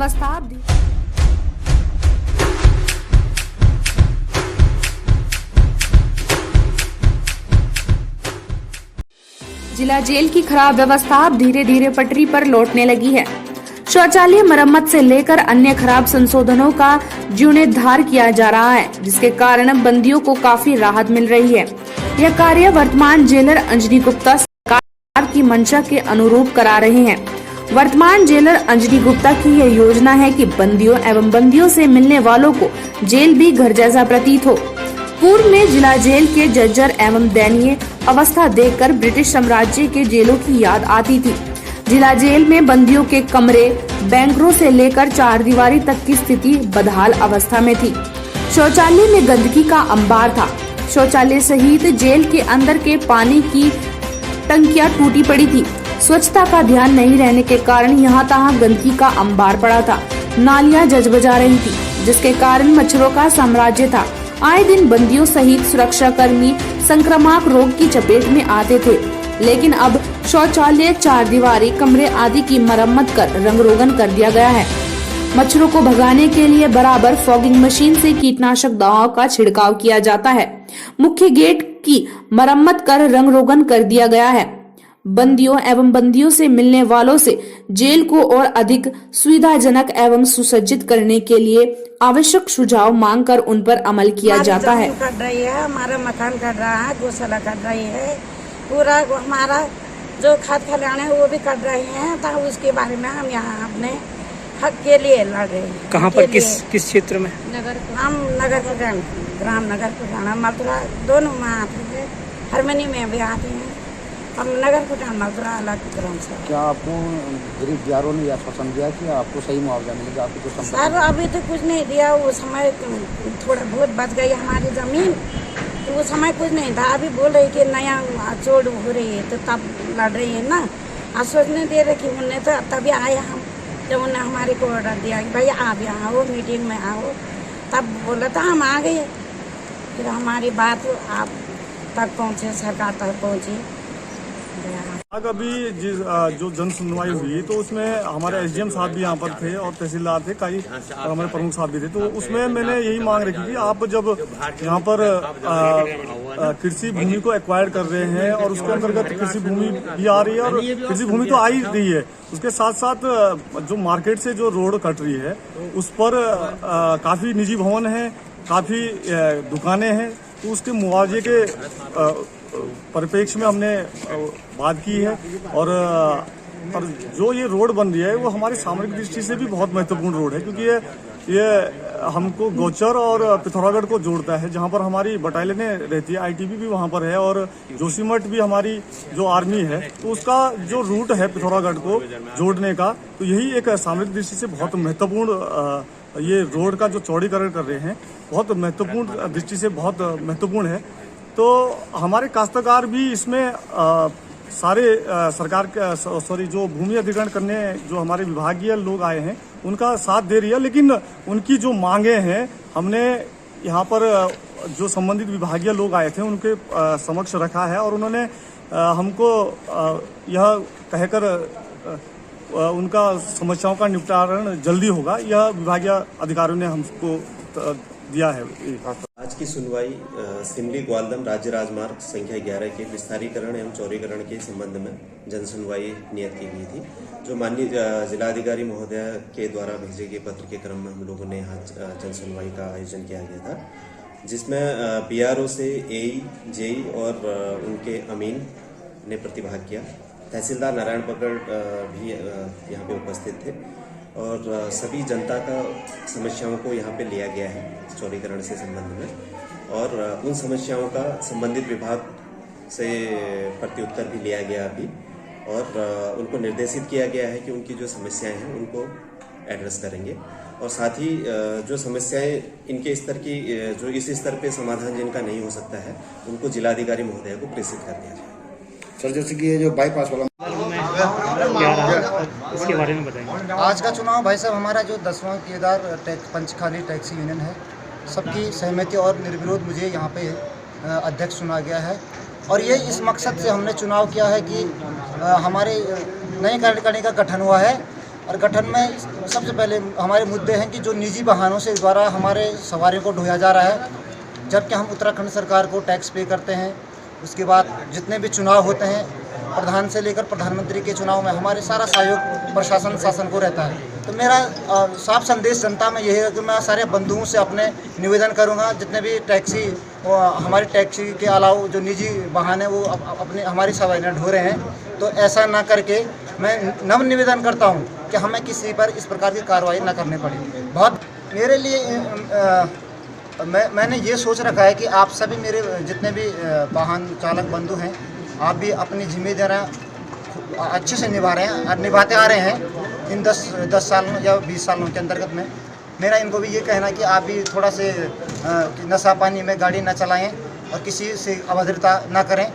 व्यवस्था जिला जेल की खराब व्यवस्था अब धीरे धीरे पटरी पर लौटने लगी है। शौचालय मरम्मत से लेकर अन्य खराब संशोधनों का जीर्णोद्धार किया जा रहा है, जिसके कारण बंदियों को काफी राहत मिल रही है। यह कार्य वर्तमान जेलर अंजनी गुप्ता सरकार की मंशा के अनुरूप करा रहे हैं। वर्तमान जेलर अंजनी गुप्ता की यह योजना है कि बंदियों एवं बंदियों से मिलने वालों को जेल भी घर जैसा प्रतीत हो। पूर्व में जिला जेल के जर्जर एवं दयनीय अवस्था देखकर ब्रिटिश साम्राज्य के जेलों की याद आती थी। जिला जेल में बंदियों के कमरे, बैंकरों से लेकर चारदीवारी तक की स्थिति बदहाल अवस्था में थी। शौचालय में गंदगी का अंबार था। शौचालय सहित जेल के अंदर के पानी की टंकियां टूटी पड़ी थी। स्वच्छता का ध्यान नहीं रहने के कारण यहाँ तहाँ गंदगी का अंबार पड़ा था। नालियां जजबजा रही थी, जिसके कारण मच्छरों का साम्राज्य था। आए दिन बंदियों सहित सुरक्षा कर्मी संक्रामक रोग की चपेट में आते थे, लेकिन अब शौचालय, चारदीवारी, कमरे आदि की मरम्मत कर रंग रोगन कर दिया गया है। मच्छरों को भगाने के लिए बराबर फॉगिंग मशीन से कीटनाशक दवाओं का छिड़काव किया जाता है। मुख्य गेट की मरम्मत कर रंग रोगन कर दिया गया है। बंदियों एवं बंदियों से मिलने वालों से जेल को और अधिक सुविधाजनक एवं सुसज्जित करने के लिए आवश्यक सुझाव मांग कर उन पर अमल किया जाता है। कट रही है, हमारा मकान कट रहा है, गौशाला कट रही है, पूरा हमारा जो खाद खलिहान है वो भी कट रहे हैं। तो उसके बारे में हम यहाँ अपने हक के लिए लड़ रहे हैं। कहाँ पर, किस क्षेत्र में? हम नगर प्रधान, ग्राम नगर प्रधान मथुरा दोनों में आते हैं, हरमनी में भी आते हैं। हम नगर प्रधान मथुरा अलग ग्राम से। क्या आपको गरीब बिहारों ने आश्वासन दिया कि आपको सही मुआवजा मिलेगा? आपको कुछ सर अभी तो कुछ नहीं दिया। वो समय थोड़ा बहुत बच गई हमारी जमीन, तो वो समय कुछ नहीं था। अभी बोल रही कि नया चोट हो रही है, तो तब लड़ रही है ना। आश्वासन दे रखी उन्हें, तो तभी आए हम। जब उन्हें हमारे को ऑर्डर दिया कि भाई आप यहाँ आओ, मीटिंग में आओ, तब बोला था हम आ गए। फिर हमारी बात आप तक पहुँचे, सरकार तक पहुँची। अभी जो जन सुनवाई हुई तो उसमें हमारे एसडीएम साहब भी यहाँ पर थे और तहसीलदार थे, कई हमारे प्रमुख साहब भी थे। तो उसमें मैंने यही मांग रखी थी, आप जब यहाँ पर कृषि भूमि को एक्वायर कर रहे हैं और उसके अंतर्गत कृषि भूमि भी आ रही है और कृषि भूमि तो आ ही रही है, उसके साथ साथ जो मार्केट से जो रोड कट रही है उस पर काफी निजी भवन है, काफी दुकानें हैं। तो उसके मुआवजे के परिप्रेक्ष्य में हमने बात की है। और जो ये रोड बन रही है वो हमारी सामरिक दृष्टि से भी बहुत महत्वपूर्ण रोड है, क्योंकि ये हमको गौचर और पिथौरागढ़ को जोड़ता है, जहाँ पर हमारी बटालियनें रहती है। आईटीबी भी वहाँ पर है और जोशीमठ भी हमारी जो आर्मी है, तो उसका जो रूट है पिथौरागढ़ को जोड़ने का, तो यही एक सामरिक दृष्टि से बहुत महत्वपूर्ण ये रोड का जो चौड़ीकरण कर रहे हैं, बहुत महत्वपूर्ण दृष्टि से बहुत महत्वपूर्ण है। तो हमारे काश्तकार भी इसमें सारे सरकार के जो भूमि अधिग्रहण करने जो हमारे विभागीय लोग आए हैं उनका साथ दे रही है, लेकिन उनकी जो मांगे हैं हमने यहाँ पर जो संबंधित विभागीय लोग आए थे उनके समक्ष रखा है और उन्होंने हमको यह कहकर उनका समस्याओं का निपटारण जल्दी होगा, यह विभागीय अधिकारियों ने हमको दिया है। आज की सुनवाई सिमली ग्वालदम राज्य राजमार्ग संख्या 11 के विस्तारीकरण एवं चौड़ीकरण के संबंध में जन सुनवाई नियत की गई थी, जो माननीय जिलाधिकारी महोदय के द्वारा भेजे गए पत्र के क्रम में हम लोगों ने आज जन सुनवाई का आयोजन किया गया था, जिसमें बीआरओ से एई, जेई और उनके अमीन ने प्रतिभाग किया। तहसीलदार नारायण पकड़ भी यहाँ पे उपस्थित थे और सभी जनता का समस्याओं को यहाँ पे लिया गया है चौड़ीकरण से संबंध में, और उन समस्याओं का संबंधित विभाग से प्रत्युत्तर भी लिया गया अभी, और उनको निर्देशित किया गया है कि उनकी जो समस्याएं हैं उनको एड्रेस करेंगे, और साथ ही जो समस्याएं इनके स्तर की जो इस स्तर पे समाधान जिनका नहीं हो सकता है उनको जिलाधिकारी महोदय को प्रेषित कर दिया जाए। सर, जैसे कि ये जो बाईपास वाला इसके बारे में बताएंगे। आज का चुनाव भाई साहब हमारा जो 10वां केदार पंचखाली टैक्सी यूनियन है, सबकी सहमति और निर्विरोध मुझे यहाँ पे अध्यक्ष चुना गया है, और ये इस मकसद से हमने चुनाव किया है कि हमारे नई कार्यकारिणी का गठन हुआ है और गठन में सबसे पहले हमारे मुद्दे हैं कि जो निजी वाहनों से द्वारा हमारे सवारियों को ढोया जा रहा है, जबकि हम उत्तराखंड सरकार को टैक्स पे करते हैं। उसके बाद जितने भी चुनाव होते हैं, प्रधान से लेकर प्रधानमंत्री के चुनाव में हमारे सारा सहयोग प्रशासन शासन को रहता है। तो मेरा साफ संदेश जनता में यही है कि मैं सारे बंधुओं से अपने निवेदन करूंगा, जितने भी टैक्सी हमारी टैक्सी के अलावा जो निजी वाहन है वो अपने हमारी सवारियाँ ढो रहे हैं, तो ऐसा ना करके मैं नम्र निवेदन करता हूं कि हमें किसी पर इस प्रकार की कार्रवाई ना करनी पड़े। बहुत मेरे लिए मैंने ये सोच रखा है कि आप सभी मेरे जितने भी वाहन चालक बंधु हैं, आप भी अपनी जिम्मेदारियाँ अच्छे से निभा रहे हैं और निभाते आ रहे हैं इन 10 सालों या 20 सालों के अंतर्गत में। मेरा इनको भी ये कहना है कि आप भी थोड़ा से नशा पानी में गाड़ी ना चलाएं और किसी से अभद्रता ना करें।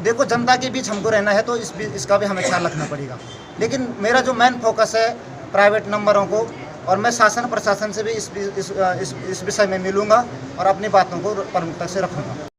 देखो, जनता के बीच हमको रहना है तो इसका भी हमें ख्याल रखना पड़ेगा। लेकिन मेरा जो मेन फोकस है प्राइवेट नंबरों को, और मैं शासन प्रशासन से भी इस विषय में मिलूंगा और अपनी बातों को प्रमुखता से रखूंगा।